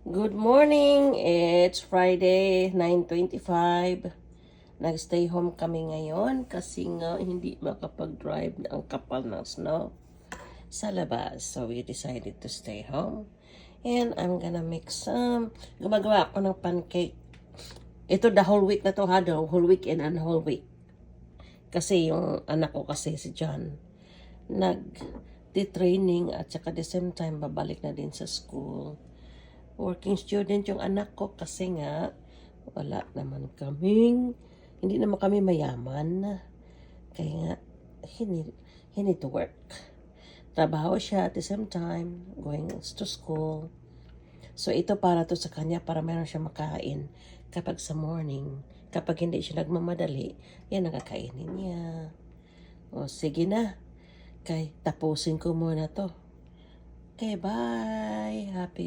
Good morning! It's Friday, 9:25. Nag-stay home kami ngayon kasi nga hindi makapag-drive na ang kapal ng snow sa labas. So we decided to stay home. And I'm gonna make some, gumagawa ako ng pancake. Ito the whole week na to ha, the whole weekend and whole week. Kasi yung anak ko kasi si John, nag-training at saka the same time babalik na din sa school. Working student yung anak ko kasi nga hindi naman kami mayaman. Kaya nga, he need to work. Trabaho siya at the same time, going to school. So ito para to sa kanya, para meron siya makain kapag sa morning. Kapag hindi siya nagmamadali, yan nakakainin niya. O sige na, kay tapusin ko muna to. Okay, bye! Happy